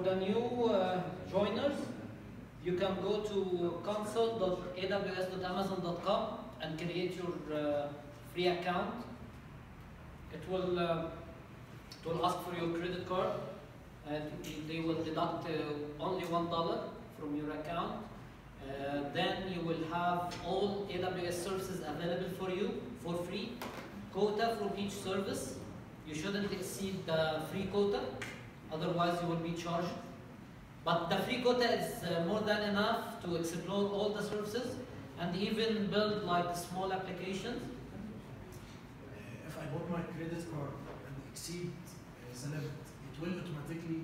the new joiners, you can go to console.aws.amazon.com and create your free account. It will ask for your credit card, and they will deduct only $1 from your account. Then you will have all AWS services available for you for free. Quota from each service. You shouldn't exceed the free quota, otherwise you will be charged. But the free quota is more than enough to explore all the services and even build like small applications. If I bought my credit card and exceed the limit, it will automatically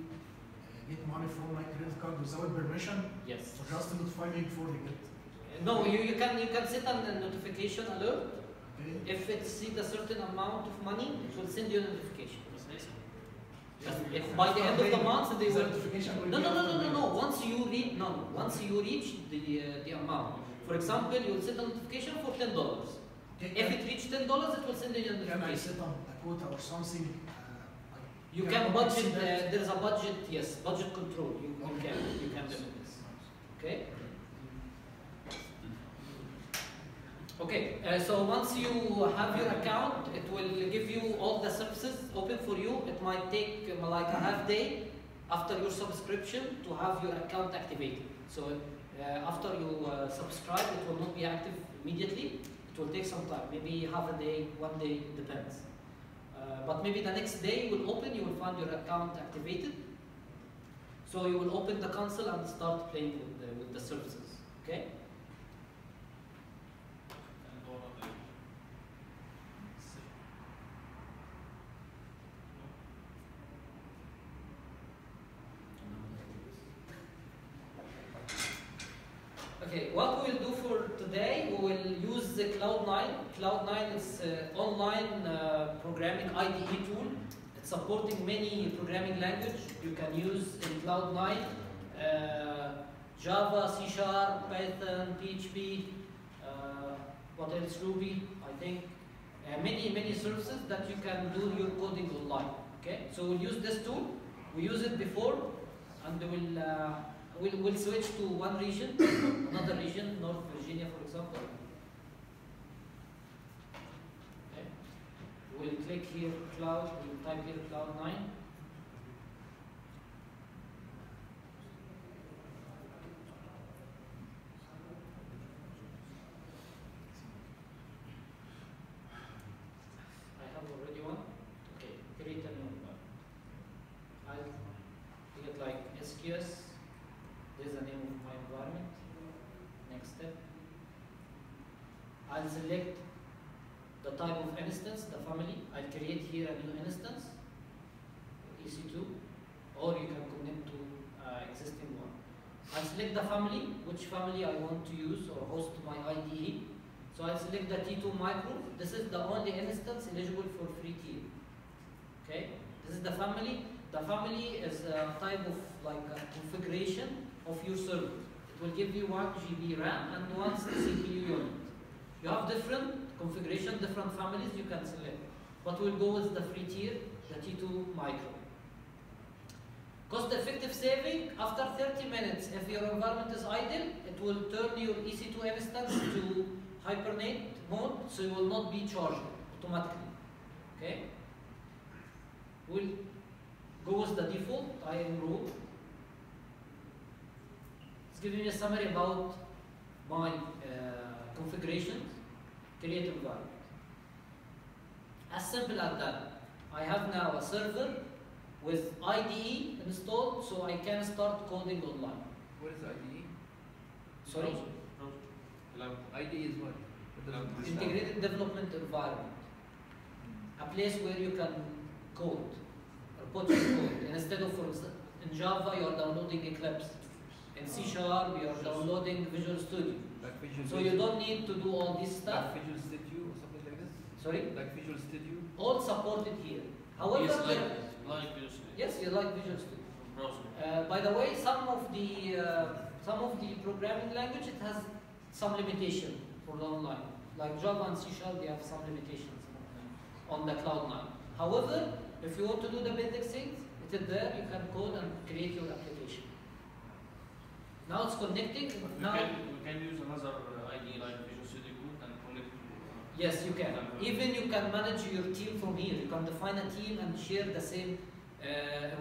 get money from my credit card without permission? Yes. So just notify me before they get. No, you can set a notification alert. Okay. If it exceeds a certain amount of money, it will send you a notification. If by the end of the month they will. No. Once you reach the amount. For example, you will set a notification for $10. Okay. If it reaches $10, it will send you a notification. Can I set up a quota or something? You can budget. There is a budget. Yes, budget control. You can limit this. Okay. Okay, so once you have your account, it will give you all the services open for you. It might take like a half day after your subscription to have your account activated. So after you subscribe, it will not be active immediately. It will take some time, maybe half a day, 1 day, depends. But maybe the next day you will open, you will find your account activated. So you will open the console and start playing with the services, okay? Okay, what we will do for today, we will use the Cloud9. Cloud9 is an online programming IDE tool. It's supporting many programming languages you can use in Cloud9. Java, C#, Python, PHP, what else, Ruby, I think. Many services that you can do your coding online. Okay, so we'll use this tool. We used it before, and we'll switch to one region, another region, North Virginia, for example. Okay. We'll click here cloud, we'll type here Cloud9. I have already one. Okay, create a new one. I'll get like SQS. This is the name of my environment. Next step. I'll select the type of instance, the family. I'll create here a new instance, EC2, or you can connect to existing one. I'll select the family, which family I want to use or host my IDE. So I'll select the T2 micro. This is the only instance eligible for free tier. Okay, this is the family. The family is a type of like a configuration of your server. It will give you 1 GB RAM and 1 CPU unit. You have different configuration, different families you can select. But we'll go with the free tier, the T2 micro. Cost effective saving, after 30 minutes, if your environment is idle, it will turn your EC2 instance to hibernate mode, so you will not be charged automatically. Okay? We'll go with the default IAM rule. It's giving me a summary about my configurations, create environment. As simple as that. I have now a server with IDE installed, so I can start coding online. What is IDE? Sorry? IDE is what? Integrated Development Environment. A place where you can code or put your code. And instead of, for example, in Java, you are downloading Eclipse. In C#, you are downloading Visual Studio. Like Visual So you don't need to do all this stuff. Like Visual Studio or something like this? Sorry? Like Visual Studio? All supported here. However, Yes, like Visual Studio. yes, you like Visual Studio. Browser. By the way, some of the programming language, it has some limitation for the online. Like Java and C#, they have some limitations on the Cloud9. However, if you want to do the basic things, it connected there, you can code and create your application. Now it's connecting. But Now, we can use another ID like Visual Studio Code and connect to. yes, you can. Even you can manage your team from here. You can define a team and share the same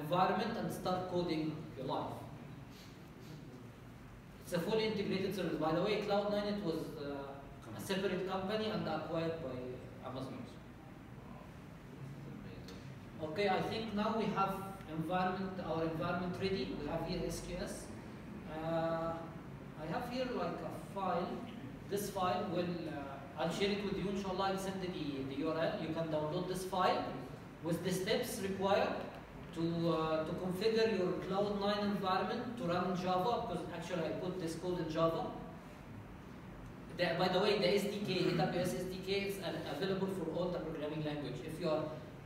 environment and start coding your life. It's a fully integrated service. By the way, Cloud9 it was a separate company and acquired by Amazon. Okay, I think now we have our environment ready. We have here SQS. I have here like a file. This file will, I'll share it with you inshallah. I'll send the URL. You can download this file with the steps required to configure your Cloud9 environment to run in Java, because actually I put this code in Java. By the way, the SDK, AWS SDK is available for all the programming language. If you are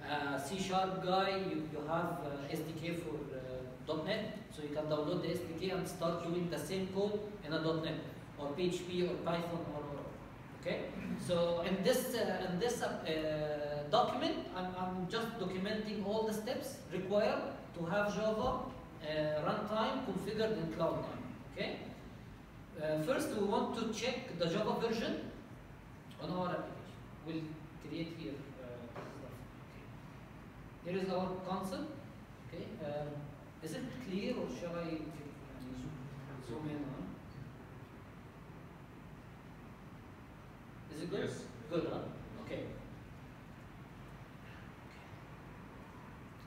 a C# guy, you have SDK for .NET, so you can download the SDK and start doing the same code in a .NET or PHP or Python or okay. So in this document, I'm just documenting all the steps required to have Java runtime configured in Cloud9. Okay. First, we want to check the Java version on our application. We'll create here. Here is our console. Okay. Is it clear or shall I zoom in on? Is it good? Yes. Good, huh? Okay.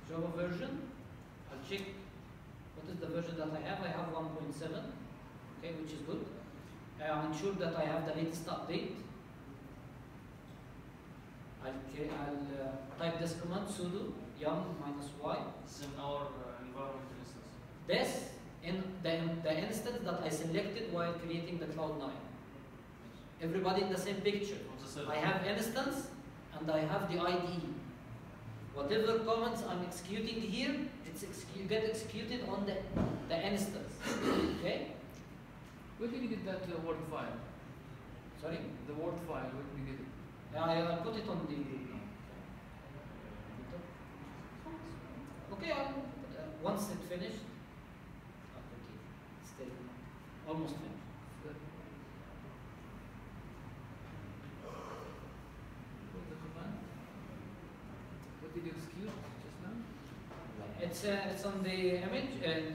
Java version. I'll check what is the version that I have. I have 1.7. Okay, which is good. I'm sure that I have the latest update. I'll type this command sudo yum -y. It's in our environment instance. This in the instance that I selected while creating the Cloud9. Everybody in the same picture. I have instance and I have the IDE. Whatever comments I'm executing here, get executed on the instance. Okay? Where did you get that Word file? Sorry? The Word file, where did you get it? I put it on the. Okay, once it finished. Okay, still almost finished. What's the command? What did you execute just now? It's on the image and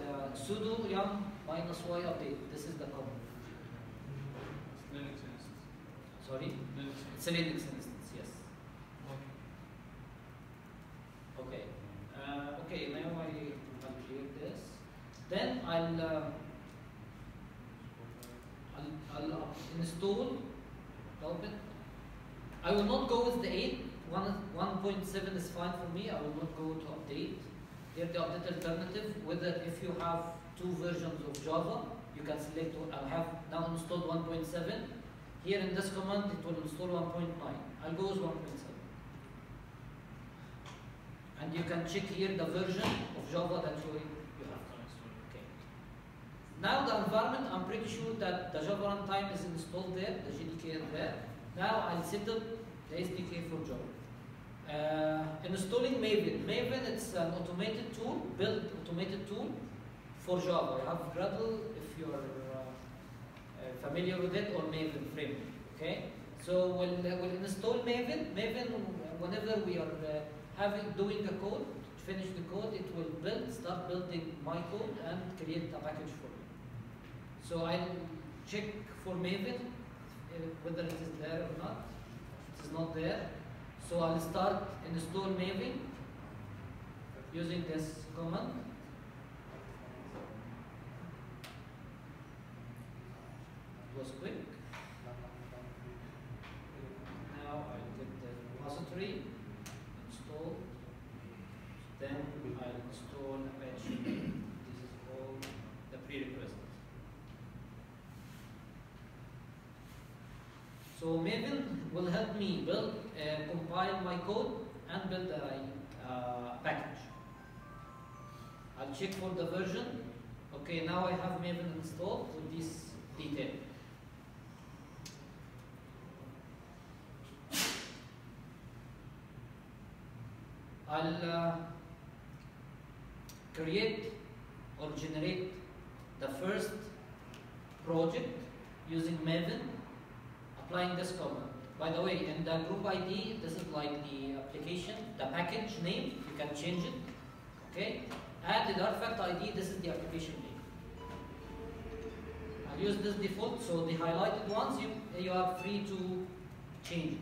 the sudo yum -y update. This is the command. Linux instance. Sorry? Linux It's a Linux instance, yes. Okay. Okay, now I'll clear this. Then I'll install open. I will not go with the 8. 1.7 is fine for me. I will not go to update. Here the update alternative, whether if you have two versions of Java, you can select. I have now installed 1.7. Here in this command, it will install 1.9. I'll go with 1.7. And you can check here the version of Java that you have. Okay. Now the environment, I'm pretty sure that the Java runtime is installed there, the JDK is there. Now I'll set up the SDK for Java. Installing Maven. Maven, it's an automated tool, built automated tool for Java. You have Gradle if you're familiar with it, or Maven framework. Okay, so we'll install Maven. Maven, whenever we are doing a code, finish the code, it will start building my code and create a package for me. So I'll check for Maven whether it is there or not. It is not there. So I'll start install Maven using this command. It was quick. Now I get the repository, install, then I'll install Apache. This is all the prerequisites. So Maven will help me build, compile my code and build a package. I'll check for the version. Okay, now I have Maven installed with this detail. create or generate the first project using Maven, applying this command. By the way, in the group ID, this is like the application, the package name, you can change it. Okay? Add the artifact ID, this is the application name. I'll use this default, so the highlighted ones, you are free to change it.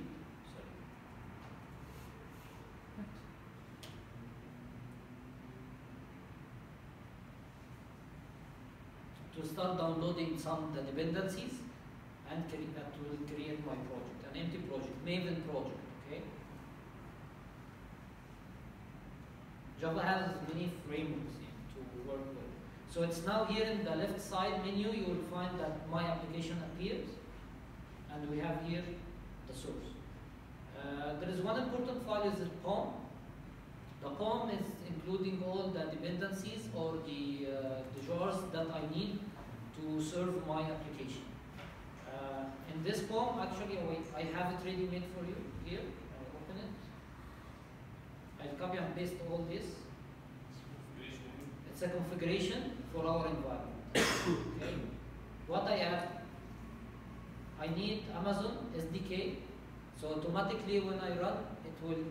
To start downloading some the dependencies and that will create my project, an empty project, Maven project, okay? Java has many frameworks to work with. So it's now here in the left side menu, you will find that my application appears, and we have here the source. There is one important file, is the POM. The POM is including all the dependencies or the jars that I need to serve my application. In this POM, actually, I have it ready made for you here. I'll open it. I'll copy and paste all this. It's a configuration for our environment. Okay. What I add, I need Amazon SDK. So automatically when I run, it will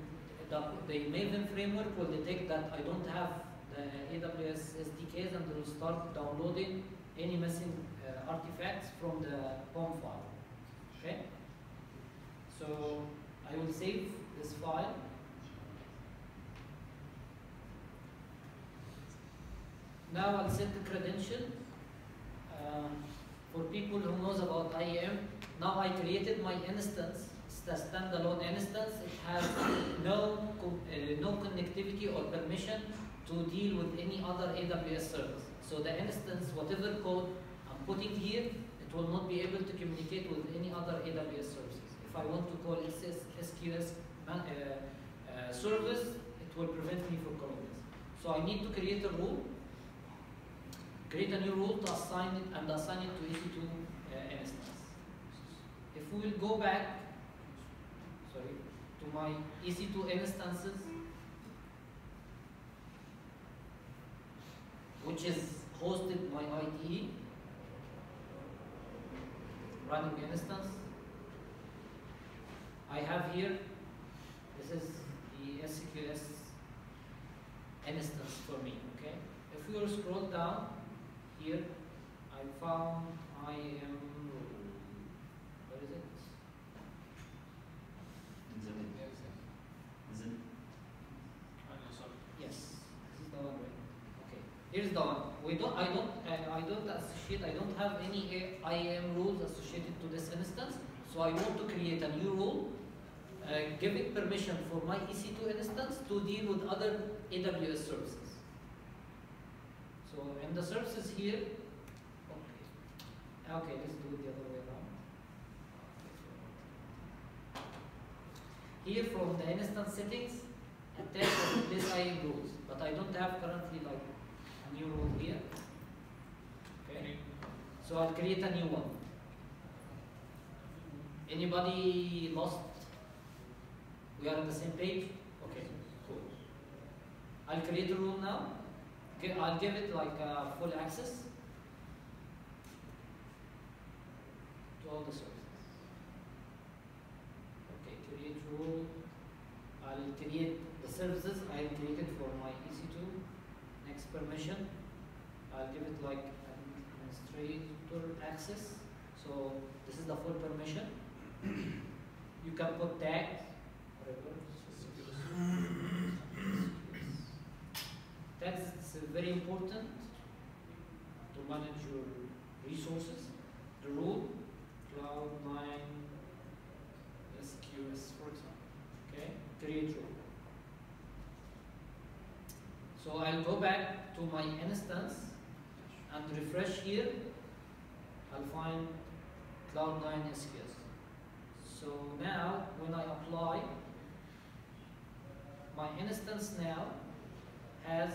the Maven framework will detect that I don't have the AWS SDKs, and will start downloading any missing artifacts from the POM file. Okay? So I will save this file. Now I'll set the credential. For people who knows about IAM, now I created my instance. It's the standalone instance. It has no connectivity or permission to deal with any other AWS service. So the instance, whatever code I'm putting here, it will not be able to communicate with any other AWS services. If I want to call SQS service, it will prevent me from calling this. So I need to create a rule, create a new rule to assign it and assign it to EC2 instance. If we will go back, to my EC2 instances, which is hosted my IDE, running instance. I have here, this is the SQS instance for me, okay? If we will scroll down here, I found IAM rule. Where is it? Yes, this is the one, right? Okay, here's the one. I don't have any IAM rules associated to this instance, so I want to create a new rule, giving permission for my EC2 instance to deal with other AWS services. So in the services here, okay, let's do it the other way around. Here from the instance settings, attach this IAM rules, but I don't have currently like a new rule here. Okay, so I'll create a new one. Anybody lost? We are on the same page? Okay, cool. I'll create a rule now. Okay, I'll give it like full access to all the services. Okay, create rule. I'll create the services I created for my EC2. Next permission. I'll give it like administrator access. So this is the full permission. You can put tags, whatever. Tags is very important to manage your resources. The rule, Cloud9 SQS, for example. Okay, create rule. So I'll go back to my instance and refresh here. I'll find Cloud9 SQS. So now when I apply, my instance now has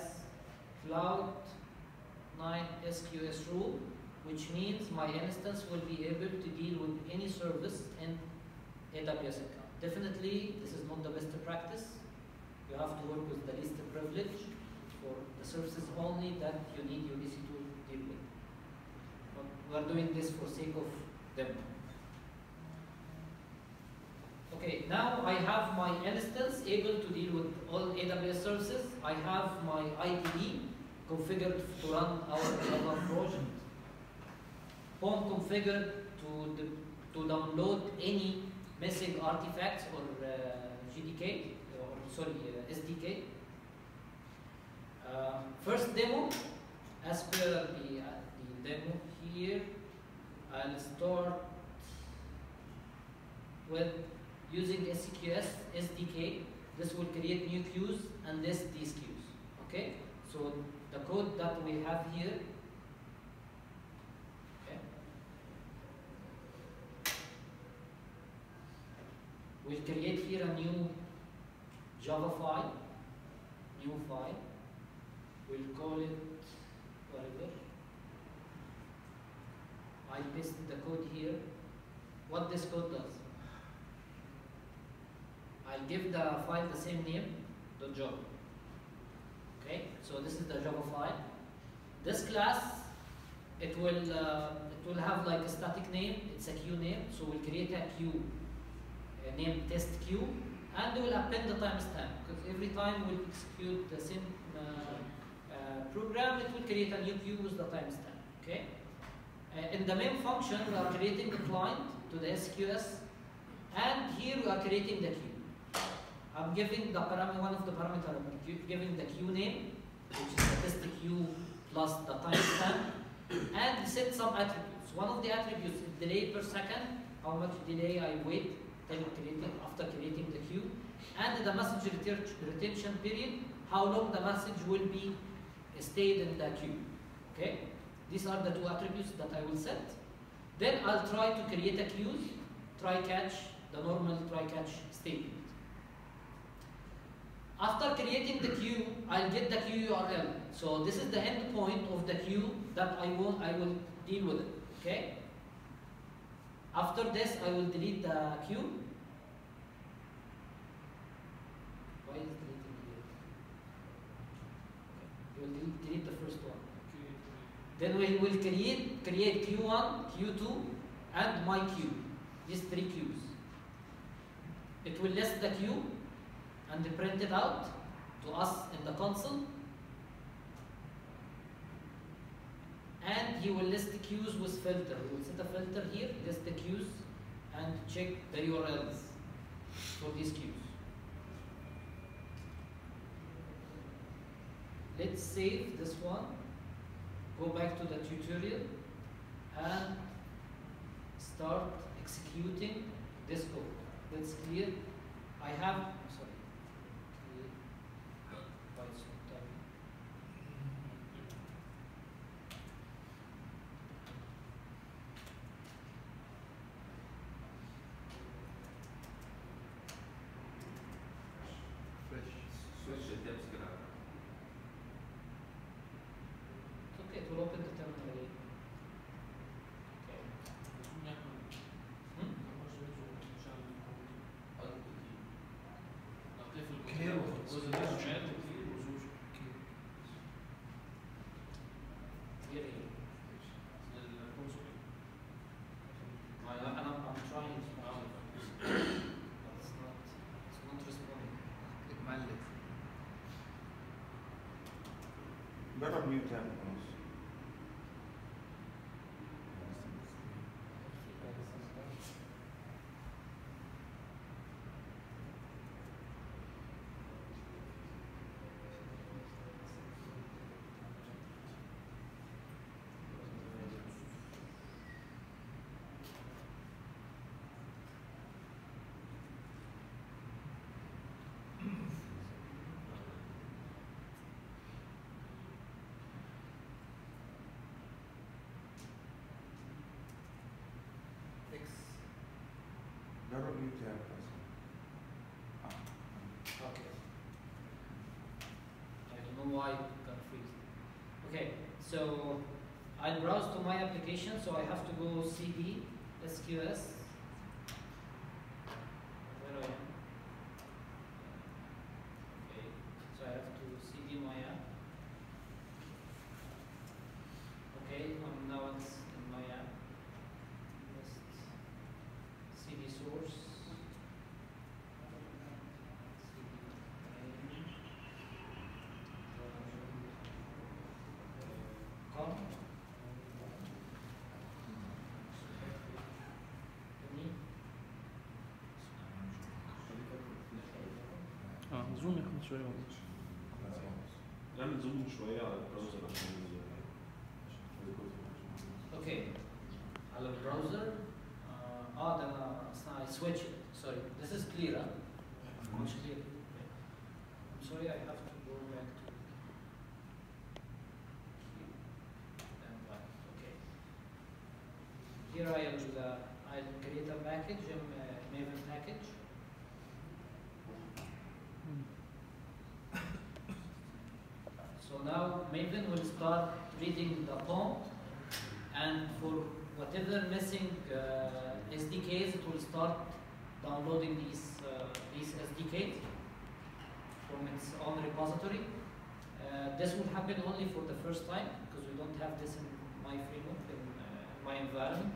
Cloud9 SQS rule, which means my instance will be able to deal with any service in AWS account. Definitely, this is not the best practice. You have to work with the least privilege for the services only that you need your EC2 to deal with. But we're doing this for sake of demo. Okay, now I have my instance able to deal with all AWS services. I have my IDE configured to run our Java project. Home configured to download any missing artifacts or GDK, or sorry, SDK. First demo, as per the demo here, I'll start with using SCQS SDK. This will create new queues and list these queues. Okay, so the code that we have here. Okay, we'll create here a new Java file, new file. We'll call it whatever. I paste the code here. What this code does? I'll give the file the same name, .java. Okay, so this is the Java file. This class, it will have like a static name. It's a queue name, so we'll create a queue named test queue, and we'll append the timestamp, because every time we'll execute the same program, it will create a new queue with the timestamp. Okay. In the main function, we are creating the client to the SQS, and here we are creating the queue. I'm giving the one of the parameters, giving the queue name, which is the test queue plus the timestamp, and set some attributes. One of the attributes is delay per second, how much delay I wait after creating the queue, and the message retention period, how long the message will be stayed in the queue. Okay, these are the two attributes that I will set. Then I'll try to create a queue, try catch, the normal try catch statement. After creating the queue, I'll get the queue URL. So this is the endpoint of the queue that I will deal with it. Okay. After this, I will delete the queue. Why is deleting here? Okay. You will delete the first one. Then we will create Q1, Q2, and my queue. These three queues. It will list the queue and print it out to us in the console. And he will list the queues with filter. He will set a filter here, list the queues, and check the URLs for these queues. Let's save this one, go back to the tutorial, and start executing this code. That's clear. I have, sorry. Okay, it will open the terminal again. I'm trying. It's not responding. جرب ميوت تعمل خلاص. جرب ميوت تعمل خلاص. Okay. I don't know why it got freeze. Okay, so I browse to my application, so I have to go cd sqs. Where I am? Okay, so I have to cd my app. زوم ياخد شويه والله. نعمل زوم شويه على البراوزر عشان اوكي على البراوزر ده انا اصلا I switch it. Sorry, this is clear, huh? Much clear. I'm sorry, I have to go back to and back. Okay. Here I'll create a package, Maven package. So now Maven will start reading the POM, and for whatever missing SDKs, it will start downloading these SDKs from its own repository. This will happen only for the first time because we don't have this in my framework, in my environment.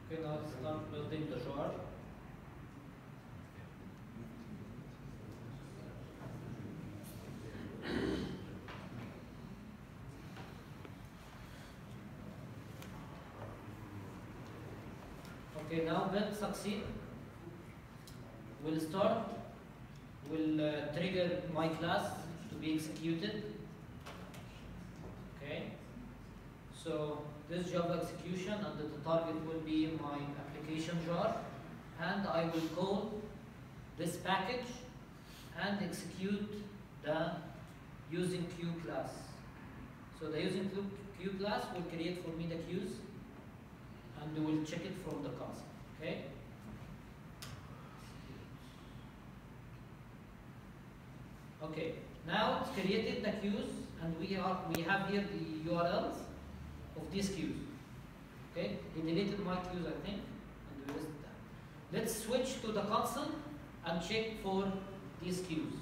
Okay, now let's start building the jar. Okay, now build succeed. We'll start, we'll trigger my class to be executed. Okay, so this Java execution and the target will be my application jar, and I will call this package and execute the using queue class. So the using queue class will create for me the queues, and we will check it from the console. Okay. Okay. Now it's created the queues, and we have here the URLs of these queues. Okay. He deleted my queues, I think, and we listed that. Let's switch to the console and check for these queues.